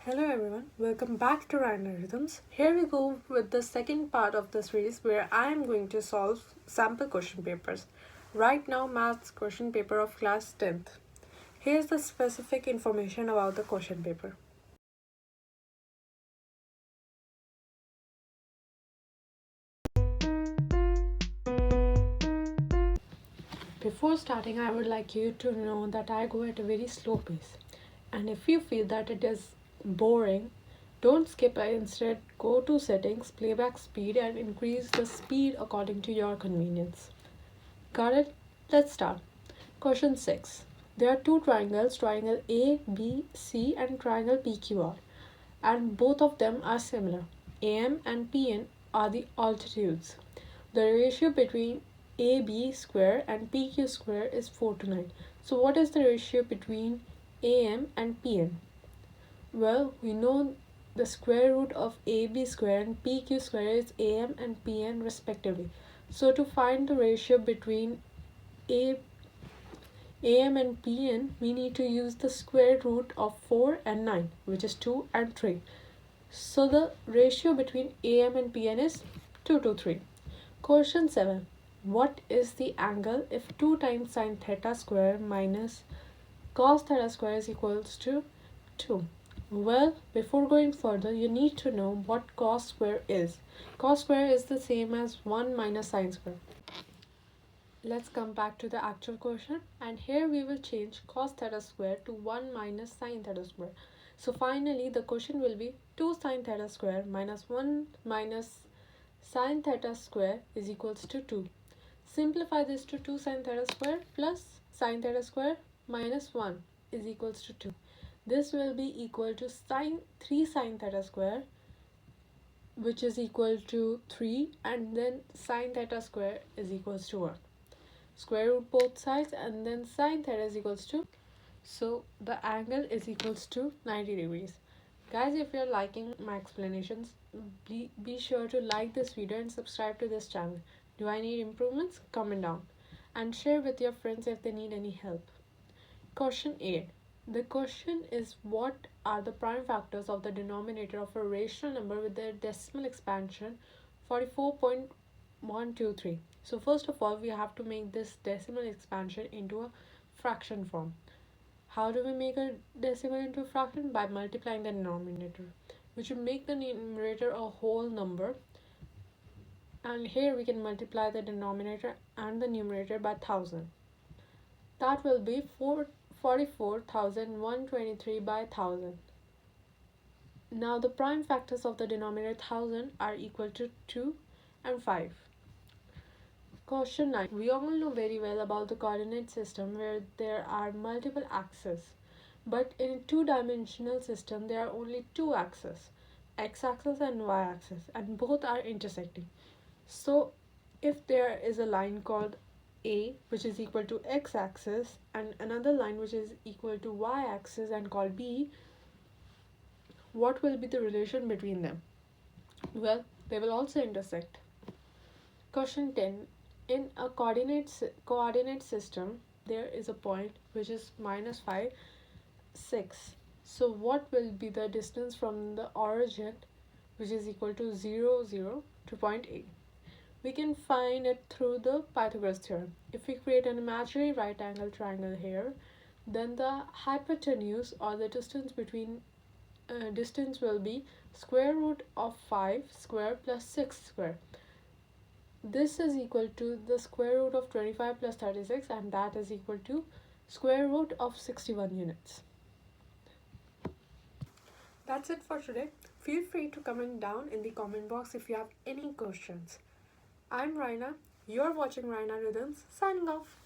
Hello everyone, welcome back to Rhino Rhythms. Here we go with the second part of the series where I am going to solve sample question papers. Right now, maths question paper of class 10th. Here's the specific information about the question paper. Before starting, I would like you to know that I go at a very slow pace. And if you feel that it is boring, don't skip it. Instead, go to settings, playback speed, and increase the speed according to your convenience. Got it? Let's start. Question 6. There are two triangles, triangle ABC and triangle PQR, and both of them are similar. AM and PN are the altitudes. The ratio between AB square and PQ square is 4 to 9. So what is the ratio between AM and PN? Well, we know the square root of AB square and PQ square is AM and PN respectively. So to find the ratio between AM and PN, we need to use the square root of 4 and 9, which is 2 and 3. So the ratio between AM and PN is 2 to 3. Question 7. What is the angle if 2 times sine theta square minus cos theta square is equals to 2? Well, before going further, you need to know what cos square is. Cos square is the same as 1 minus sine square. Let's come back to the actual question, and here we will change cos theta square to 1 minus sine theta square. So finally the question will be 2 sine theta square minus 1 minus sine theta square is equals to 2. Simplify this to 2 sine theta square plus sine theta square minus 1 is equals to 2. This will be equal to 3 sine theta square, which is equal to 3, and then sine theta square is equals to 1. Square root both sides, and then sine theta is equals to, so the angle is equals to 90 degrees. Guys, if you're liking my explanations, be sure to like this video and subscribe to this channel. Do I need improvements? Comment down and share with your friends if they need any help. Question 8. The question is, what are the prime factors of the denominator of a rational number with their decimal expansion 44.123? So first of all, we have to make this decimal expansion into a fraction form. How do we make a decimal into a fraction? By multiplying the denominator, which will make the numerator a whole number. And here we can multiply the denominator and the numerator by 1000. That will be 44,123 by 1000. Now the prime factors of the denominator 1000 are equal to 2 and 5. Question 9. We all know very well about the coordinate system where there are multiple axes. But in a two-dimensional system, there are only two axes, x-axis and y-axis, and both are intersecting. So if there is a line called A, which is equal to x-axis, and another line which is equal to y-axis and called B, what will be the relation between them? Well, they will also intersect. Question 10. In a coordinate system, there is a point which is minus 5, 6. So what will be the distance from the origin, which is equal to 0, 0 to point A? We can find it through the Pythagoras theorem. If we create an imaginary right angle triangle here, then the hypotenuse, or the distance between distance, will be square root of 5 square plus 6 square. This is equal to the square root of 25 plus 36, and that is equal to square root of 61 units. That's it for today. Feel free to comment down in the comment box if you have any questions. I'm Raina. You're watching Raina Rhythms. Signing off.